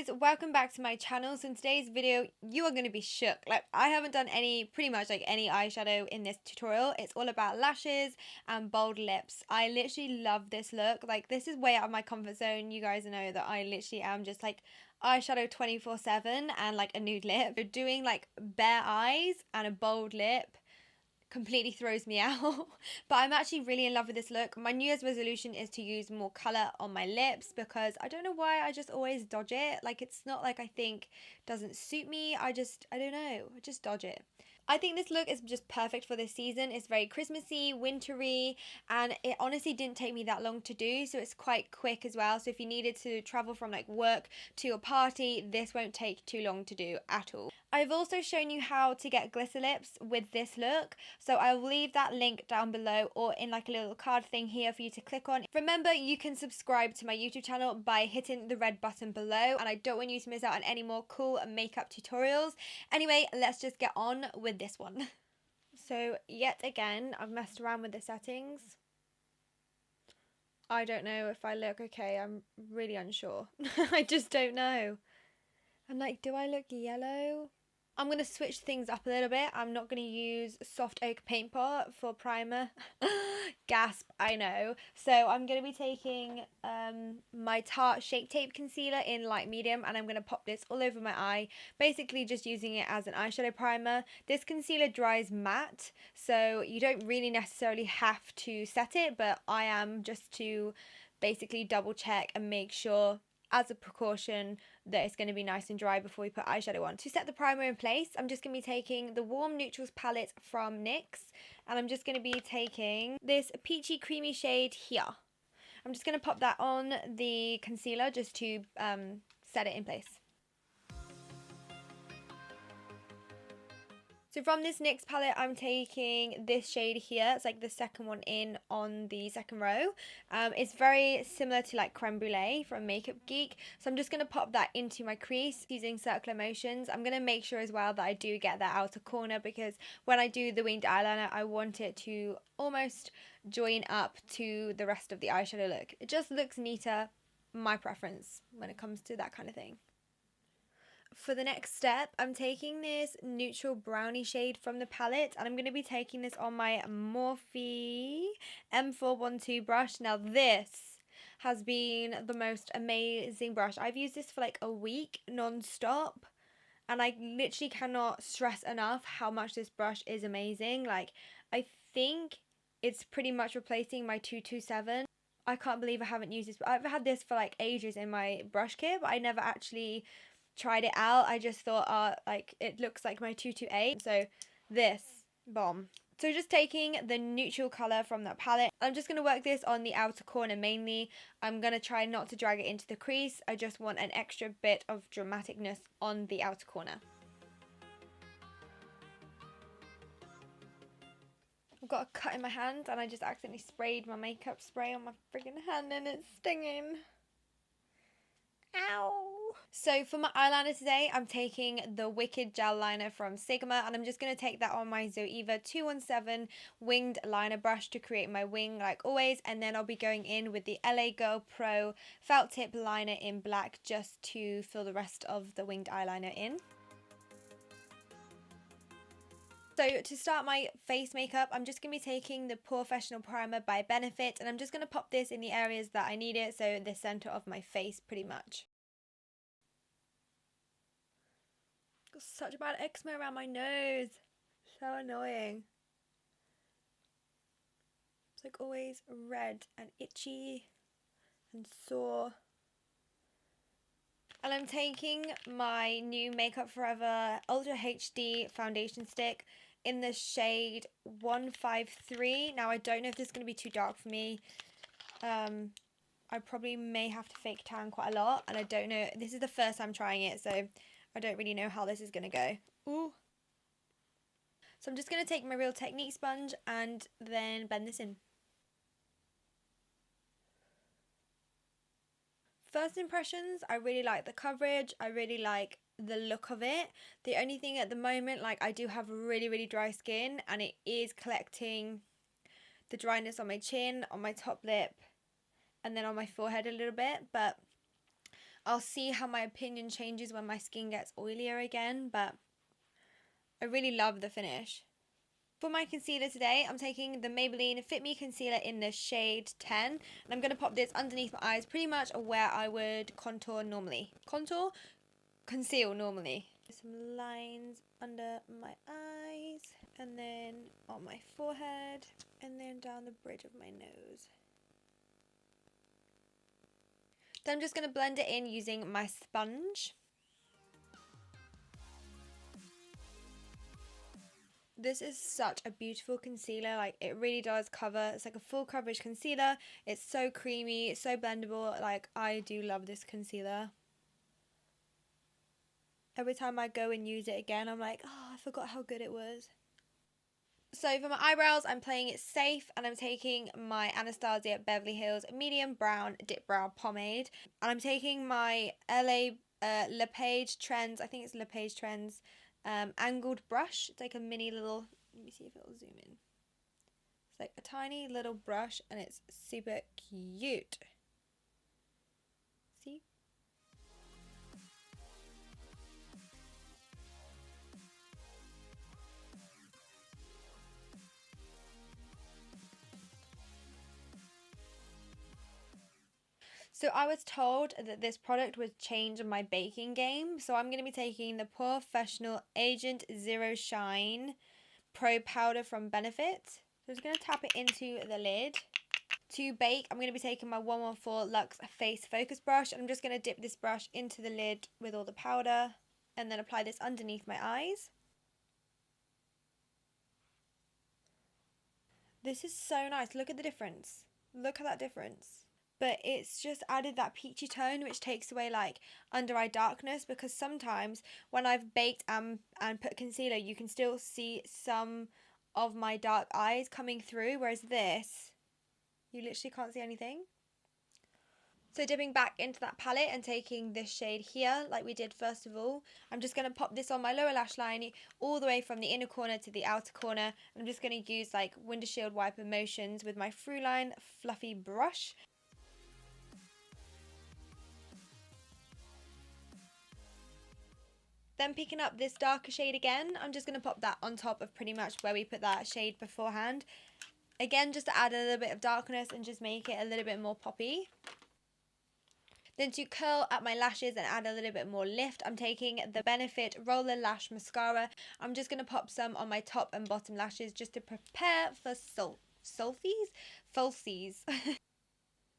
guys, welcome back to my channel. So in today's video you are going to be shook. Like, I haven't done pretty much any eyeshadow in this tutorial. It's all about lashes and bold lips. I literally love this look. Like, this is way out of my comfort zone. You guys know that I literally am just like eyeshadow 24/7 and like a nude lip. So doing like bare eyes and a bold lip completely throws me out. But I'm actually really in love with this look. My New Year's resolution is to use more colour on my lips because I don't know why I just always dodge it. Like, it's not like I think doesn't suit me. I don't know. I just dodge it. I think this look is just perfect for this season. It's very Christmassy, wintry, and it honestly didn't take me that long to do, so it's quite quick as well. So if you needed to travel from like work to a party, this won't take too long to do at all. I've also shown you how to get glitter lips with this look, so I'll leave that link down below or in like a little card thing here for you to click on. Remember, you can subscribe to my YouTube channel by hitting the red button below, and I don't want you to miss out on any more cool makeup tutorials. Anyway, let's just get on with this one. So yet again, I've messed around with the settings. I don't know if I look okay. I'm really unsure. I just don't know. I'm like, do I look yellow? I'm going to switch things up a little bit. I'm not going to use soft oak paint pot for primer. Gasp, I know. So I'm going to be taking my Tarte Shape Tape Concealer in light medium, and I'm going to pop this all over my eye, basically just using it as an eyeshadow primer. This concealer dries matte, so you don't really necessarily have to set it, but I am just to basically double check and make sure as a precaution that it's going to be nice and dry before we put eyeshadow on. To set the primer in place, I'm just going to be taking the Warm Neutrals palette from NYX, and I'm just going to be taking this peachy creamy shade here. I'm just going to pop that on the concealer just to set it in place. So from this NYX palette, I'm taking this shade here. It's like the second one in on the second row. It's very similar to like Creme Brulee from Makeup Geek. So I'm just going to pop that into my crease using circular motions. I'm going to make sure as well that I do get that outer corner, because when I do the winged eyeliner, I want it to almost join up to the rest of the eyeshadow look. It just looks neater, my preference, when it comes to that kind of thing. For the next step, I'm taking this neutral brownie shade from the palette, and I'm going to be taking this on my Morphe M412 brush. Now this has been the most amazing brush. I've used this for like a week non-stop, and I literally cannot stress enough how much this brush is amazing. Like, I think it's pretty much replacing my 227. I can't believe I haven't used this. I've had this for like ages in my brush kit, but I never actually tried it out. I just thought, like, it looks like my 228. So this, bomb. So just taking the neutral colour from that palette, I'm just going to work this on the outer corner mainly. I'm going to try not to drag it into the crease. I just want an extra bit of dramaticness on the outer corner. I've got a cut in my hand, and I just accidentally sprayed my makeup spray on my friggin' hand, and it's stinging. Ow! So for my eyeliner today, I'm taking the Wicked Gel Liner from Sigma, and I'm just going to take that on my Zoeva 217 winged liner brush to create my wing like always, and then I'll be going in with the LA Girl Pro felt tip liner in black just to fill the rest of the winged eyeliner in. So to start my face makeup, I'm just going to be taking the Professional Primer by Benefit, and I'm just going to pop this in the areas that I need it, so the centre of my face pretty much. Got such a bad eczema around my nose. So annoying. It's like always red and itchy and sore. And I'm taking my new Makeup Forever Ultra HD foundation stick in the shade 153. Now, I don't know if this is going to be too dark for me. I probably may have to fake tan quite a lot, and I don't know. This is the first time trying it, so I don't really know how this is going to go. Ooh. So I'm just going to take my Real Technique sponge and then blend this in. First impressions, I really like the coverage. I really like the look of it. The only thing at the moment, like, I do have really, really dry skin, and it is collecting the dryness on my chin, on my top lip, and then on my forehead a little bit, but I'll see how my opinion changes when my skin gets oilier again, but I really love the finish. For my concealer today, I'm taking the Maybelline Fit Me Concealer in the shade 10. And I'm going to pop this underneath my eyes, pretty much where I would contour normally. Conceal normally. Some lines under my eyes, and then on my forehead, and then down the bridge of my nose. Then I'm just going to blend it in using my sponge. This is such a beautiful concealer, like it really does cover. It's like a full coverage concealer. It's so creamy, it's so blendable. Like, I do love this concealer. Every time I go and use it again, I'm like, oh, I forgot how good it was. So for my eyebrows, I'm playing it safe, and I'm taking my Anastasia Beverly Hills Medium Brown Dip Brow Pomade. And I'm taking my LA LePage Trends, I think it's LePage Trends, angled brush. It's like a mini little, let me see if it'll zoom in. It's like a tiny little brush, and it's super cute. See? So I was told that this product would change my baking game. So I'm going to be taking the Professional Agent Zero Shine Pro Powder from Benefit. So I'm just going to tap it into the lid. To bake, I'm going to be taking my 114 Luxe Face Focus Brush. And I'm just going to dip this brush into the lid with all the powder, and then apply this underneath my eyes. This is so nice. Look at the difference. Look at that difference. But it's just added that peachy tone, which takes away like under eye darkness, because sometimes when I've baked and put concealer, you can still see some of my dark eyes coming through, whereas this, you literally can't see anything. So dipping back into that palette and taking this shade here, like we did first of all, I'm just going to pop this on my lower lash line all the way from the inner corner to the outer corner. I'm just going to use like window shield wiper motions with my Throughline fluffy brush. Then picking up this darker shade again, I'm just going to pop that on top of pretty much where we put that shade beforehand. Again, just to add a little bit of darkness and just make it a little bit more poppy. Then to curl up my lashes and add a little bit more lift, I'm taking the Benefit Roller Lash Mascara. I'm just going to pop some on my top and bottom lashes just to prepare for falsies.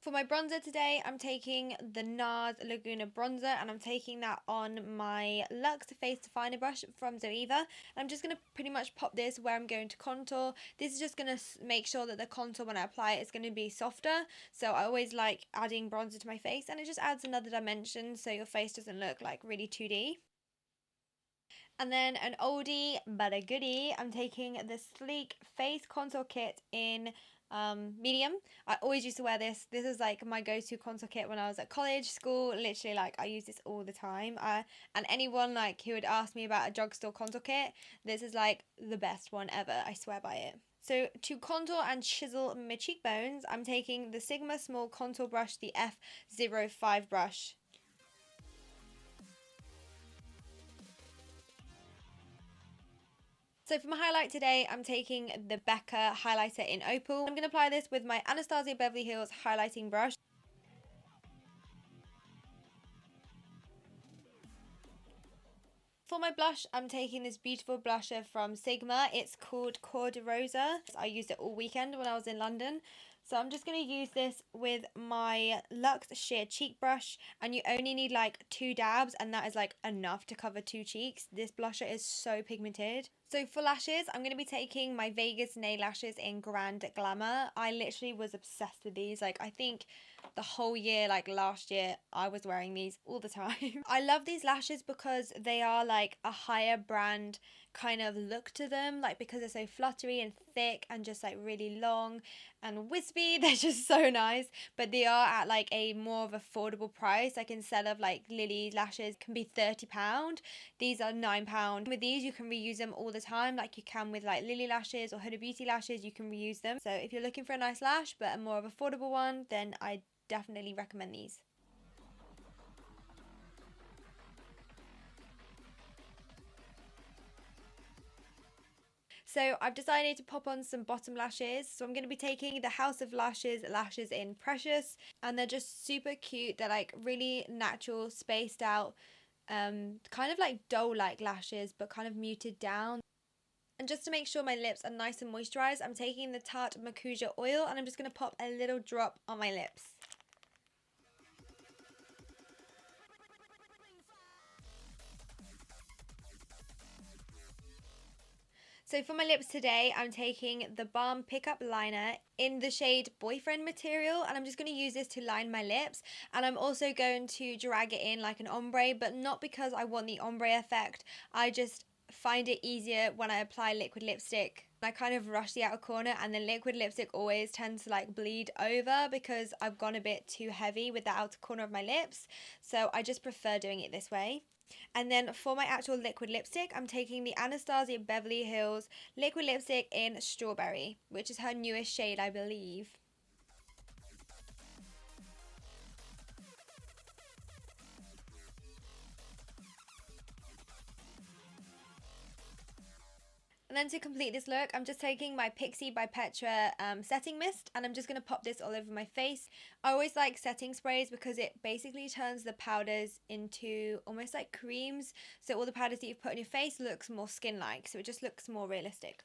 For my bronzer today, I'm taking the NARS Laguna Bronzer, and I'm taking that on my Luxe Face Definer brush from Zoeva. And I'm just going to pretty much pop this where I'm going to contour. This is just going to make sure that the contour when I apply it is going to be softer. So I always like adding bronzer to my face, and it just adds another dimension so your face doesn't look like really 2D. And then an oldie but a goodie, I'm taking the Sleek Face Contour Kit in medium. I always used to wear this. This is like my go-to contour kit when I was at college, school. Literally, like, I use this all the time. And anyone like who would ask me about a drugstore contour kit, this is like the best one ever. I swear by it. So to contour and chisel my cheekbones, I'm taking the Sigma Small Contour Brush, the F05 brush. So for my highlight today, I'm taking the Becca highlighter in Opal. I'm going to apply this with my Anastasia Beverly Hills highlighting brush. For my blush, I'm taking this beautiful blusher from Sigma. It's called Cor Rosa. I used it all weekend when I was in London. So I'm just going to use this with my Luxe Sheer Cheek Brush, and you only need like 2 dabs, and that is like enough to cover 2 cheeks. This blusher is so pigmented. So for lashes, I'm going to be taking my Vegas nail lashes in Grand Glamour. I literally was obsessed with these. Like, I think the whole year, like last year, I was wearing these all the time. I love these lashes because they are like a higher brand kind of look to them, like because they're so fluttery and thick and just like really long and wispy. They're just so nice, but they are at like a more of affordable price. Like instead of like Lily lashes can be £30, these are £9. With these you can reuse them all the time, like you can with like Lily lashes or Huda Beauty lashes. You can reuse them. So if you're looking for a nice lash but a more of affordable one, then I definitely recommend these. So I've decided to pop on some bottom lashes. So I'm going to be taking the House of Lashes lashes in Precious, and they're just super cute. They're like really natural, spaced out, kind of like doll-like lashes, but kind of muted down. And just to make sure my lips are nice and moisturized, I'm taking the Tarte Macuja oil and I'm just going to pop a little drop on my lips. So for my lips today, I'm taking the Balm Pickup Liner in the shade Boyfriend Material, and I'm just going to use this to line my lips. And I'm also going to drag it in like an ombre, but not because I want the ombre effect. I just find it easier when I apply liquid lipstick. I kind of rush the outer corner, and the liquid lipstick always tends to like bleed over because I've gone a bit too heavy with the outer corner of my lips. So I just prefer doing it this way. And then for my actual liquid lipstick, I'm taking the Anastasia Beverly Hills liquid lipstick in Strawberry, which is her newest shade, I believe. And then to complete this look, I'm just taking my Pixi by Petra setting mist, and I'm just going to pop this all over my face. I always like setting sprays because it basically turns the powders into almost like creams. So all the powders that you've put on your face looks more skin-like, so it just looks more realistic.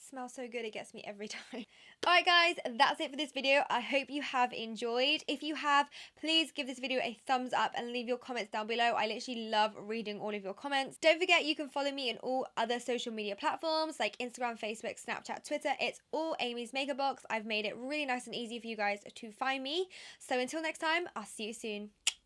Smells so good, it gets me every time. Alright guys, that's it for this video. I hope you have enjoyed. If you have, please give this video a thumbs up and leave your comments down below. I literally love reading all of your comments. Don't forget you can follow me on all other social media platforms like Instagram, Facebook, Snapchat, Twitter. It's all Amy's Makeup Box. I've made it really nice and easy for you guys to find me. So until next time, I'll see you soon.